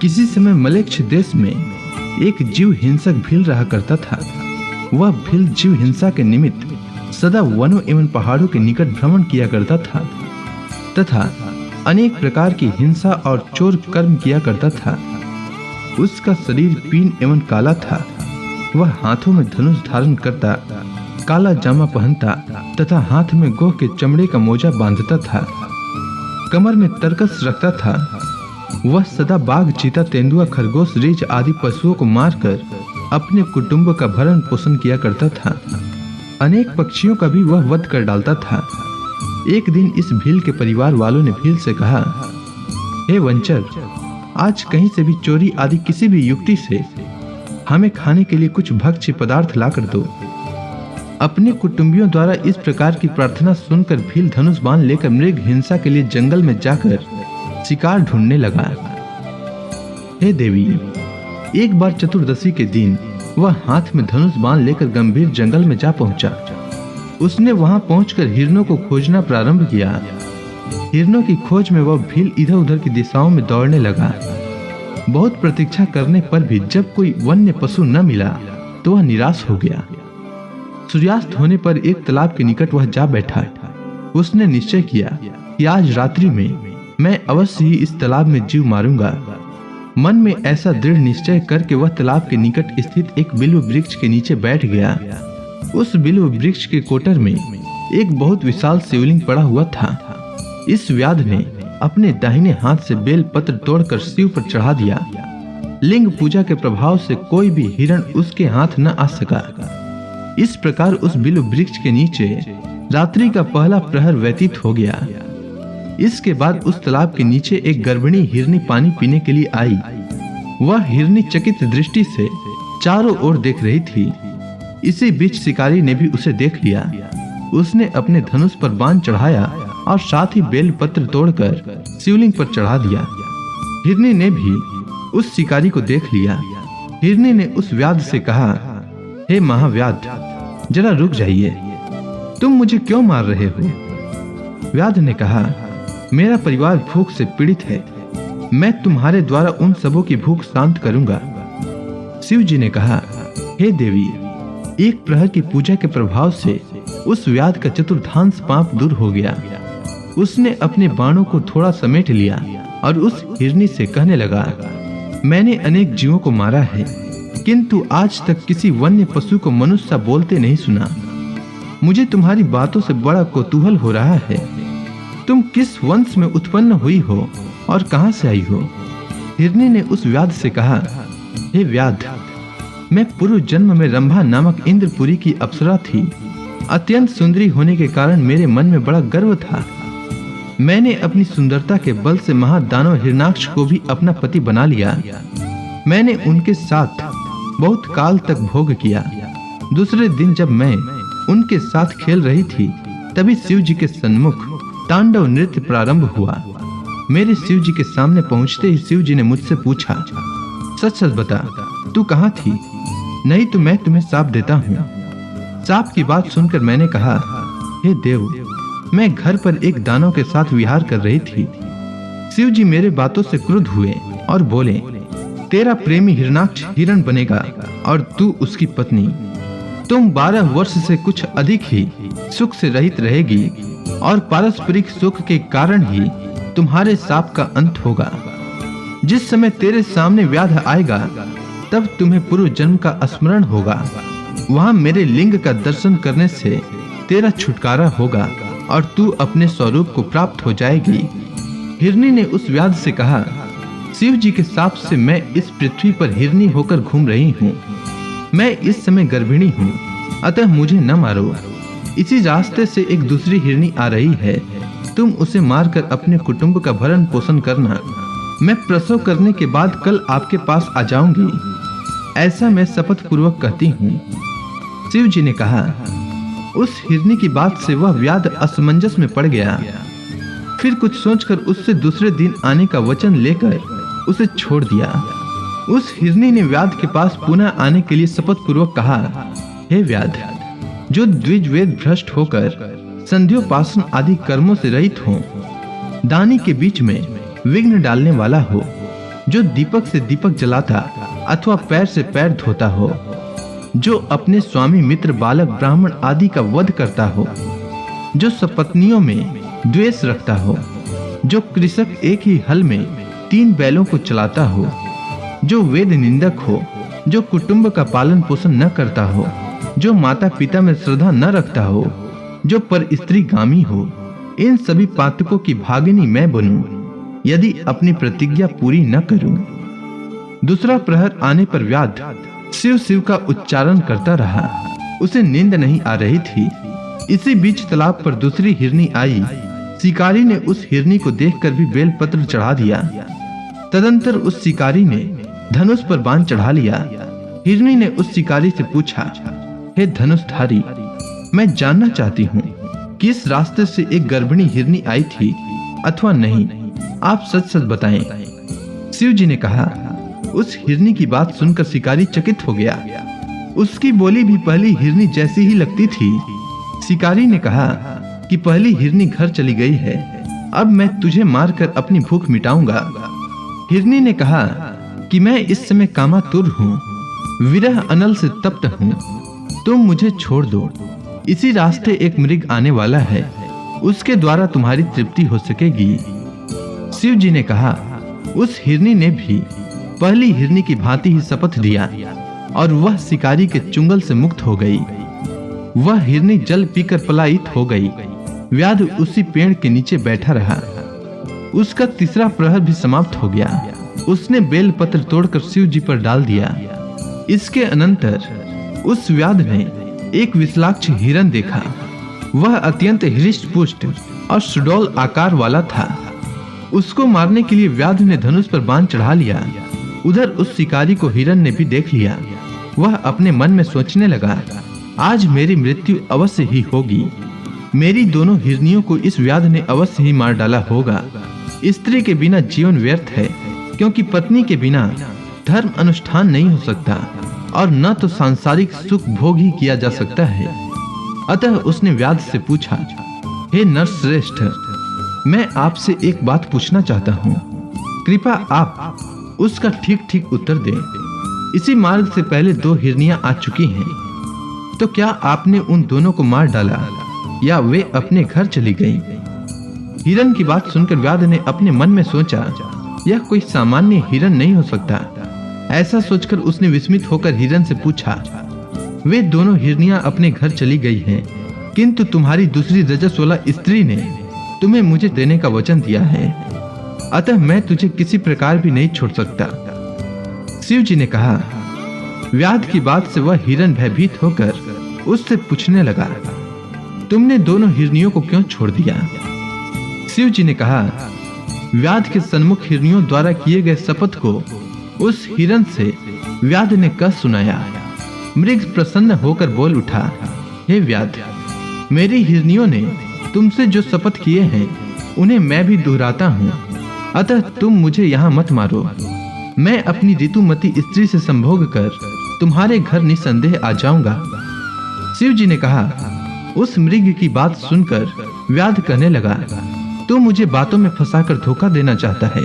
किसी समय मलेच्छ देश में एक जीव हिंसक भील रहा करता था। वह भील जीव हिंसा के निमित्त सदा वनों एवं पहाड़ों के निकट भ्रमण किया करता था तथा अनेक प्रकार की हिंसा और चोर कर्म किया करता था। उसका शरीर पीन एवं काला था। वह हाथों में धनुष धारण करता, काला जामा पहनता तथा हाथ में गोह के चमड़े का मोजा बांधता था। कमर में तरकस रखता था। वह सदा बाघ, चीता, तेंदुआ, खरगोश, रीछ आदि पशुओं को मारकर अपने कुटुंब का भरण पोषण किया करता था। अनेक पक्षियों का भी वह वध कर डालता था। एक दिन इस भील के परिवार वालों ने भील से कहा, हे वंचर, आज कहीं से भी चोरी आदि किसी भी युक्ति से हमें खाने के लिए कुछ भक्ष्य पदार्थ ला कर दो। अपने कुटुंबियों द्वारा इस प्रकार की प्रार्थना सुनकर भील धनुष बाण लेकर मृग हिंसा के लिए जंगल में जाकर शिकार ढूंढने लगा। हे देवी, एक बार चतुर्दशी के दिन वह हाथ में धनुष बाण लेकर गंभीर जंगल में जा पहुंचा। उसने वहां पहुंचकर हिरणों को खोजना प्रारंभ किया। हिरणों की खोज में वह भील इधर उधर की दिशाओं में दौड़ने लगा। बहुत प्रतीक्षा करने पर भी जब कोई वन्य पशु न मिला तो वह निराश हो गया। सूर्यास्त होने पर एक तालाब के निकट वह जा बैठा। उसने निश्चय किया कि आज रात्रि में मैं अवश्य ही इस तालाब में जीव मारूंगा। मन में ऐसा दृढ़ निश्चय करके वह तालाब के निकट स्थित एक बिल्व वृक्ष के नीचे बैठ गया। उस बिल्व वृक्ष के कोटर में एक बहुत विशाल शिवलिंग पड़ा हुआ था। इस व्याध ने अपने दाहिने हाथ से बेल पत्र तोड़कर शिव पर चढ़ा दिया। लिंग पूजा के प्रभाव से कोई भी हिरण उसके हाथ न आ सका। इस प्रकार उस बिल्व वृक्ष के नीचे रात्रि का पहला प्रहर व्यतीत हो गया। इसके बाद उस तालाब के नीचे एक गर्भिणी हिरनी पानी पीने के लिए आई। वह हिरनी चकित दृष्टि से चारों ओर देख रही थी। इसी बीच शिकारी ने भी उसे देख लिया। उसने अपने धनुष पर बाण चढ़ाया और साथ ही बेल पत्र तोड़कर शिवलिंग पर चढ़ा दिया। हिरनी ने भी उस शिकारी को देख लिया। हिरनी ने उस व्याध से कहा, हे महाव्याध, जरा रुक जाइए, तुम मुझे क्यों मार रहे हो? व्याध ने कहा, मेरा परिवार भूख से पीड़ित है। मैं तुम्हारे द्वारा उन सबों की भूख शांत करूंगा। शिव जी ने कहा, हे देवी, एक प्रहर की पूजा के प्रभाव से उस व्याध का चतुर्थांश पाप दूर हो गया। उसने अपने बाणों को थोड़ा समेट लिया और उस हिरनी से कहने लगा, मैंने अनेक जीवों को मारा है, किंतु आज तक किसी वन्य पशु को मनुष्य सा बोलते नहीं सुना। मुझे तुम्हारी बातों से बड़ा कौतूहल हो रहा है। तुम किस वंश में उत्पन्न हुई हो और कहां से आई हो? हिरनी ने उस व्याध से कहा, हे व्याध, मैं पूर्व जन्म में रंभा नामक इंद्रपुरी की अप्सरा थी। अत्यंत सुंदरी होने के कारण मेरे मन में बड़ा गर्व था। मैंने अपनी सुंदरता के बल से महादानव हिरणाक्ष को भी अपना पति बना लिया। मैंने उनके साथ बहुत काल तक भोग किया। दूसरे दिन जब मैं उनके साथ खेल रही थी, तभी शिव जी के सन्मुख तांडव नृत्य प्रारंभ हुआ। मेरे शिव जी के सामने पहुंचते ही शिव जी ने मुझसे पूछा, सच सच बता, तू कहाँ थी? नहीं तो मैं तुम्हें शाप देता हूँ। शाप की बात सुनकर मैंने कहा, हे देव, मैं घर पर एक दानव के साथ विहार कर रही थी। शिव जी मेरे बातों से क्रुद्ध हुए और बोले, तेरा प्रेमी हिरणाक्ष हिरण बनेगा और तू उसकी पत्नी। तुम 12 वर्ष से कुछ अधिक ही सुख से रहित रहेगी और पारस्परिक सुख के कारण ही तुम्हारे शाप का अंत होगा। जिस समय तेरे सामने व्याध आएगा, तब तुम्हें पूर्व जन्म का स्मरण होगा। वहां मेरे लिंग का दर्शन करने से तेरा छुटकारा होगा और तू अपने स्वरूप को प्राप्त हो जाएगी। हिरनी ने उस व्याध से कहा, शिव जी के शाप से मैं इस पृथ्वी पर हिरनी होकर घूम रही हूँ। मैं इस समय गर्भिणी हूँ, अतः मुझे न मारो। इसी रास्ते से एक दूसरी हिरनी आ रही है। तुम उसे मारकर अपने कुटुंब का भरण पोषण करना। मैं प्रसव करने के बाद कल आपके पास आ जाऊंगी। ऐसा मैं शपथ पूर्वक कहती हूँ। शिव जी ने कहा। उस हिरनी की बात से वह व्याध असमंजस में पड़ गया। फिर कुछ सोचकर उससे दूसरे दिन आने का वचन लेकर उसे छोड़ दिया। उस हिरनी ने व्याध के पास पुनः आने के लिए शपथ पूर्वक कहा, हे व्याध, जो द्विजवेद भ्रष्ट होकर संध्योपासन आदि कर्मों से रहित हो, दानी के बीच में विघ्न डालने वाला हो, जो दीपक से दीपक जलाता अथवा पैर से पैर धोता हो, जो अपने स्वामी मित्र बालक ब्राह्मण आदि का वध करता हो, जो सपत्नियों में द्वेष रखता हो, जो कृषक एक ही हल में 3 बैलों को चलाता हो, जो वेद निंदक हो, जो कुटुंब का पालन पोषण न करता हो, जो माता पिता में श्रद्धा न रखता हो, जो पर स्त्री गामी हो, इन सभी पातकों की भागिनी मैं बनूं यदि अपनी प्रतिज्ञा पूरी न करूं। दूसरा प्रहर आने पर व्याध शिव शिव का उच्चारण करता रहा। उसे नींद नहीं आ रही थी। इसी बीच तालाब पर दूसरी हिरनी आई। शिकारी ने उस हिरनी को देखकर भी बेलपत्र चढ़ा दिया। तदंतर उस शिकारी ने धनुष पर बाण चढ़ा लिया। हिरनी ने उस शिकारी से पूछा, हे धनुषधारी, मैं जानना चाहती हूँ कि इस रास्ते से एक गर्भिणी हिरनी आई थी अथवा नहीं, आप सच सच बताएं। शिव जी ने कहा। उस हिरनी की बात सुनकर शिकारी चकित हो गया। उसकी बोली भी पहली हिरनी जैसी ही लगती थी। शिकारी ने कहा कि पहली हिरनी घर चली गई है, अब मैं तुझे मारकर अपनी भूख मिटाऊंगा। हिरनी ने कहा कि मैं इस समय कामातुर हूँ, विरह अनल से तप्त हूँ, तुम मुझे छोड़ दो। इसी रास्ते एक मृग आने वाला है, उसके द्वारा तुम्हारी तृप्ति हो सकेगी। शिव जी ने कहा। उस हिरनी ने भी पहली हिरनी की भांति ही शपथ दिया और वह शिकारी के चुंगल से मुक्त हो गई। वह हिरनी जल पीकर पलायित हो गई। व्याध उसी पेड़ के नीचे बैठा रहा। उसका तीसरा प्रहर भी समाप्त हो गया। उसने बेलपत्र तोड़कर शिव जी पर डाल दिया। इसके अनंतर उस व्याध ने एक विशालाक्ष हिरण देखा। वह अत्यंत हृष्ट पुष्ट और सुडौल आकार वाला था। उसको मारने के लिए व्याध ने धनुष पर बाण चढ़ा लिया। उधर उस शिकारी को हिरण ने भी देख लिया। वह अपने मन में सोचने लगा, आज मेरी मृत्यु अवश्य ही होगी। मेरी दोनों हिरनियों को इस व्याध ने अवश्य ही मार डाला होगा। स्त्री के बिना जीवन व्यर्थ है, क्योंकि पत्नी के बिना धर्म अनुष्ठान नहीं हो सकता और न तो सांसारिक सुख भोग ही किया जा सकता है। अतः उसने व्याध से पूछा, हे नरश्रेष्ठ, मैं आपसे एक बात पूछना चाहता हूँ, कृपा आप उसका ठीक ठीक उत्तर दें। इसी मार्ग से पहले 2 हिरनियां आ चुकी हैं, तो क्या आपने उन दोनों को मार डाला या वे अपने घर चली गईं? हिरण की बात सुनकर व्याध ने अपने मन में सोचा, यह कोई सामान्य हिरण नहीं हो सकता। ऐसा सोचकर उसने विस्मित होकर हिरण से पूछा, वे दोनों हिरनियां अपने घर चली गई हैं, किंतु तुम्हारी दूसरी रजस्वला स्त्री ने तुम्हें मुझे देने का वचन दिया है, अतः मैं तुझे किसी प्रकार भी नहीं छोड़ सकता। शिव जी ने कहा। व्याध की बात से वह हिरण भयभीत होकर उससे पूछने लगा, तुमने दोनों हिरनियों को क्यों छोड़ दिया? शिव जी ने कहा, व्याध के सन्मुख हिरनियों द्वारा किए गए शपथ को उस हिरण से व्याध ने कह सुनाया। मृग प्रसन्न होकर बोल उठा, हे व्याध, मेरी हिरनियों ने तुमसे जो शपथ किए हैं उन्हें मैं भी दोहराता हूँ, अतः तुम मुझे यहाँ मत मारो। मैं अपनी ऋतुमती स्त्री से संभोग कर तुम्हारे घर निसंदेह आ जाऊंगा। शिव जी ने कहा। उस मृग की बात सुनकर व्याध कहने लगा, तू मुझे बातों में फंसाकर धोखा देना चाहता है,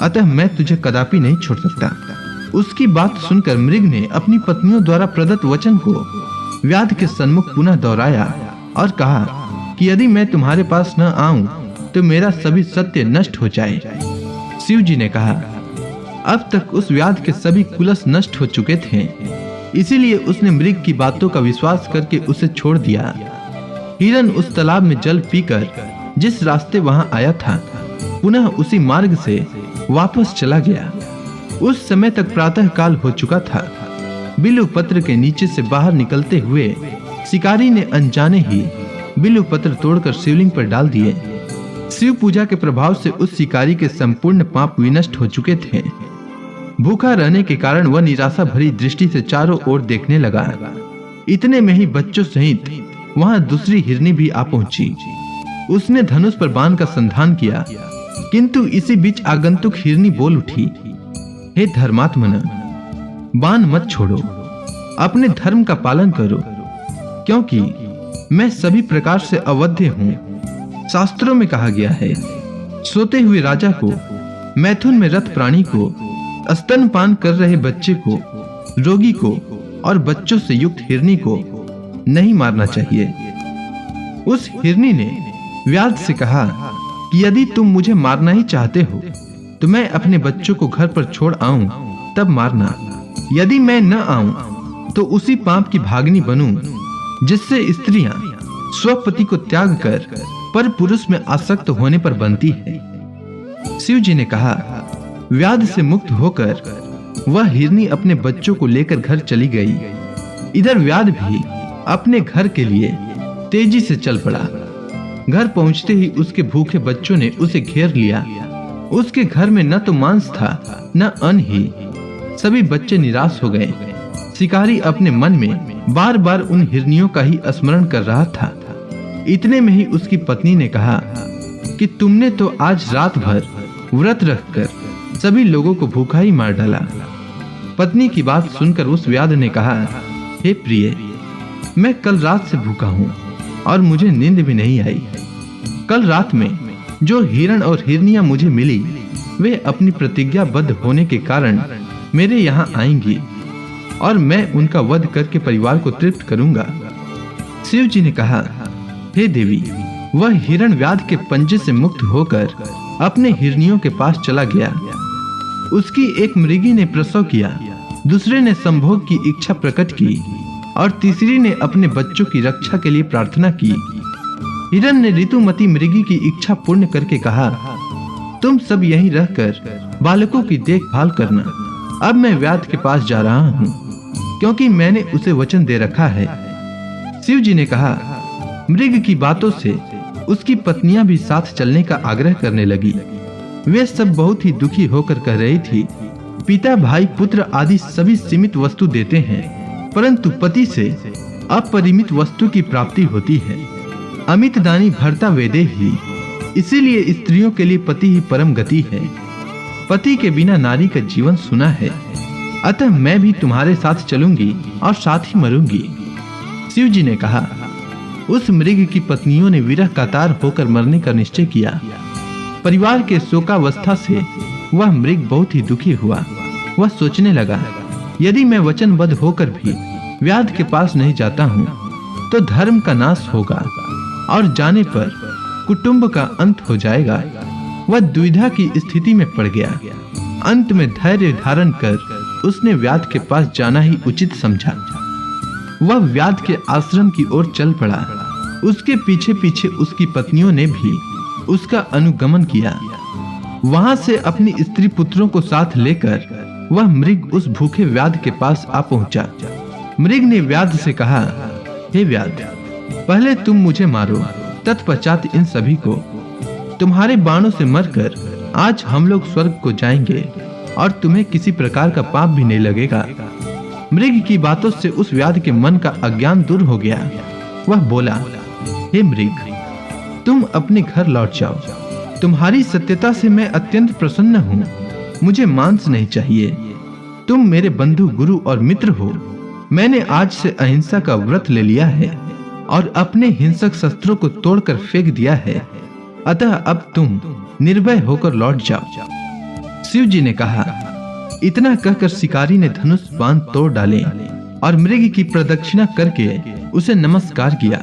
अतः मैं तुझे कदापि नहीं छोड़ सकता। उसकी बात सुनकर मृग ने अपनी पत्नियों द्वारा प्रदत्त वचन को व्याध के सन्मुख पुनः दोहराया और कहा कि यदि मैं तुम्हारे पास न आऊं तो मेरा सभी सत्य नष्ट हो जाए। शिव जी ने कहा, अब तक उस व्याध के सभी कुलस नष्ट हो चुके थे, इसीलिए उसने मृग की बातों का विश्वास करके उसे छोड़ दिया। हिरण उस तालाब में जल पीकर जिस रास्ते वहां आया था, पुनः उसी मार्ग से वापस चला गया। उस समय तक प्रातः काल हो चुका था। बिल्व पत्र के नीचे से बाहर निकलते हुए शिकारी ने अनजाने ही बिल्व पत्र तोड़कर शिवलिंग पर डाल दिए। शिव पूजा के प्रभाव से उस शिकारी के संपूर्ण पाप विनष्ट हो चुके थे। भूखा रहने के कारण वह निराशा भरी दृष्टि से चारों ओर देखने लगा। इतने में ही बच्चों सहित वहां दूसरी हिरनी भी आ पहुंची। उसने धनुष पर बाण का संधान किया, किंतु इसी बीच आगंतुक हिरनी बोल उठी, हे धर्मात्मन, बाण मत छोड़ो, अपने धर्म का पालन करो, क्योंकि मैं सभी प्रकार से अवध्य हूँ। शास्त्रों में कहा गया है, सोते हुए राजा को, मैथुन में रथ प्राणी को स्तनपान कर रहे बच्चे को, रोगी को और बच्चों से युक्त हिरनी को नहीं मारना चाहिए। उस हिरनी ने व्याध से कहा कि यदि तुम मुझे मारना ही चाहते हो तो मैं अपने बच्चों को घर पर छोड़ आऊं तब मारना। यदि मैं न आऊं तो उसी पाप की भागनी बनूं जिससे स्त्रियां स्वपति को त्याग कर पर पुरुष में आसक्त होने पर बनती है। शिव जी ने कहा, व्याध से मुक्त होकर वह हिरनी अपने बच्चों को लेकर घर चली गई। इधर व्याध भी अपने घर के लिए तेजी से चल पड़ा। घर पहुंचते ही उसके भूखे बच्चों ने उसे घेर लिया। उसके घर में न तो मांस था न अन्न ही। सभी बच्चे निराश हो गए। शिकारी अपने मन में बार बार उन हिरनियों का ही स्मरण कर रहा था। इतने में ही उसकी पत्नी ने कहा कि तुमने तो आज रात भर व्रत रखकर सभी लोगों को भूखा ही मार डाला। पत्नी की बात सुनकर उस व्याध ने कहा, हे प्रिय, मैं कल रात से भूखा हूँ और मुझे नींद भी नहीं आई। कल रात में जो हिरण और हिरनियां मुझे मिली वे अपनी प्रतिज्ञाबद्ध होने के कारण मेरे यहाँ आएंगी और मैं उनका वध करके परिवार को तृप्त करूंगा। शिव जी ने कहा, हे देवी, वह हिरण व्याध के पंजे से मुक्त होकर अपने हिरनियों के पास चला गया। उसकी एक मृगी ने प्रसव किया, दूसरे ने संभोग की इच्छा प्रकट की और तीसरी ने अपने बच्चों की रक्षा के लिए प्रार्थना की। हिरण ने ऋतुमती मृगी की इच्छा पूर्ण करके कहा, तुम सब यहीं रहकर बालकों की देखभाल करना। अब मैं व्याध के पास जा रहा हूँ क्योंकि मैंने उसे वचन दे रखा है। शिव जी ने कहा, मृग की बातों से उसकी पत्नियां भी साथ चलने का आग्रह करने लगी। वे सब बहुत ही दुखी होकर कह रही थी, पिता भाई पुत्र आदि सभी सीमित वस्तु देते हैं परंतु पति से अपरिमित वस्तु की प्राप्ति होती है। अमित दानी भर्ता वेदे ही, इसीलिए स्त्रियों के लिए पति ही परम गति है। पति के बिना नारी का जीवन सुना है। अतः मैं भी तुम्हारे साथ चलूंगी और साथ ही मरूंगी। शिव जी ने कहा, उस मृग की पत्नियों ने विरह कातर होकर मरने का निश्चय किया। परिवार के शोकावस्था से वह मृग बहुत ही दुखी हुआ। वह सोचने लगा, यदि मैं वचनबद्ध होकर भी व्याध के पास नहीं जाता हूँ तो धर्म का नाश होगा और जाने पर कुटुंब का अंत हो जाएगा। वह द्विधा की स्थिति में पड़ गया। अंत में धैर्य धारण कर उसने व्याध के पास जाना ही उचित समझा। वह व्याध के आश्रम की ओर चल पड़ा। उसके पीछे पीछे उसकी पत्नियों ने भी उसका अनुगमन किया। वहां से अपनी स्त्री पुत्रों को साथ लेकर वह मृग उस भूखे व्याध के पास आ पहुंचा। मृग ने व्याध से कहा, हे व्याध, पहले तुम मुझे मारो, तत्पश्चात इन सभी को। तुम्हारे बाणों से मरकर आज हम लोग स्वर्ग को जाएंगे और तुम्हें किसी प्रकार का पाप भी नहीं लगेगा। मृग की बातों से उस व्याध के मन का अज्ञान दूर हो गया। वह बोला, हे मृग, तुम अपने घर लौट जाओ। तुम्हारी सत्यता से मैं अत्यंत प्रसन्न हूँ। मुझे मांस नहीं चाहिए। तुम मेरे बंधु, गुरु और मित्र हो। मैंने आज से अहिंसा का व्रत ले लिया है और अपने हिंसक शस्त्रों को तोड़कर फेंक दिया है। अतः अब तुम निर्भय होकर लौट जाओ। शिव जी ने कहा। इतना कहकर शिकारी ने धनुष बाण तोड़ डाले और मृग की प्रदक्षिणा करके उसे नमस्कार किया।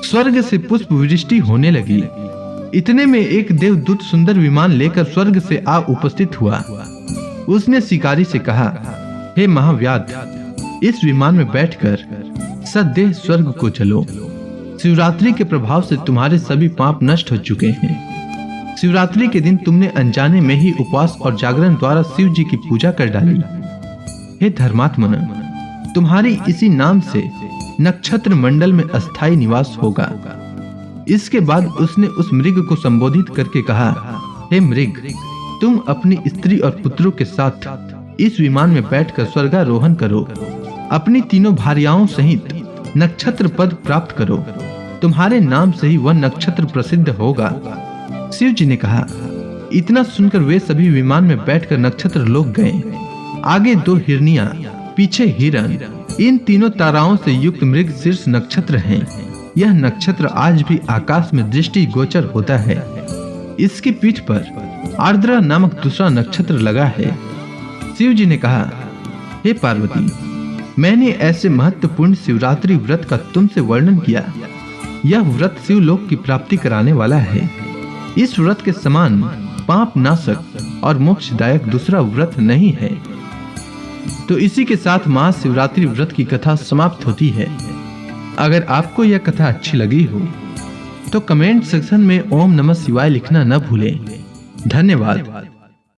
स्वर्ग से पुष्प वृष्टि होने लगी। इतने में एक देवदूत सुंदर विमान लेकर स्वर्ग से आ उपस्थित हुआ। उसने शिकारी से कहा, हे महाव्याध, इस विमान में बैठकर सदेह स्वर्ग को चलो। शिवरात्रि के प्रभाव से तुम्हारे सभी पाप नष्ट हो चुके हैं। शिवरात्रि के दिन तुमने अनजाने में ही उपवास और जागरण द्वारा शिव जी की पूजा कर डाली। हे धर्मात्मन, तुम्हारी इसी नाम से नक्षत्र मंडल में अस्थायी निवास होगा। इसके बाद उसने उस मृग को संबोधित करके कहा, हे मृग, तुम अपनी स्त्री और पुत्रों के साथ इस विमान में बैठकर स्वर्गारोहण करो। अपनी तीनों भार्याओं सहित नक्षत्र पद प्राप्त करो। तुम्हारे नाम से ही वह नक्षत्र प्रसिद्ध होगा। शिव जी ने कहा। इतना सुनकर वे सभी विमान में बैठकर नक्षत्र लोक गए। आगे दो हिरनियां, पीछे हिरण। इन तीनों ताराओं से युक्त मृग शीर्ष नक्षत्र हैं। यह नक्षत्र आज भी आकाश में दृष्टि गोचर होता है। इसकी पीठ पर आर्द्रा नामक दूसरा नक्षत्र लगा है। शिव जी ने कहा, हे पार्वती, मैंने ऐसे महत्वपूर्ण शिवरात्रि व्रत का तुमसे वर्णन किया। यह व्रत शिवलोक की प्राप्ति कराने वाला है। इस व्रत के समान पाप नाशक और मोक्षदायक दूसरा व्रत नहीं है। तो इसी के साथ महाशिवरात्रि व्रत की कथा समाप्त होती है। अगर आपको यह कथा अच्छी लगी हो तो कमेंट सेक्शन में ओम नमः शिवाय लिखना न भूलें। धन्यवाद।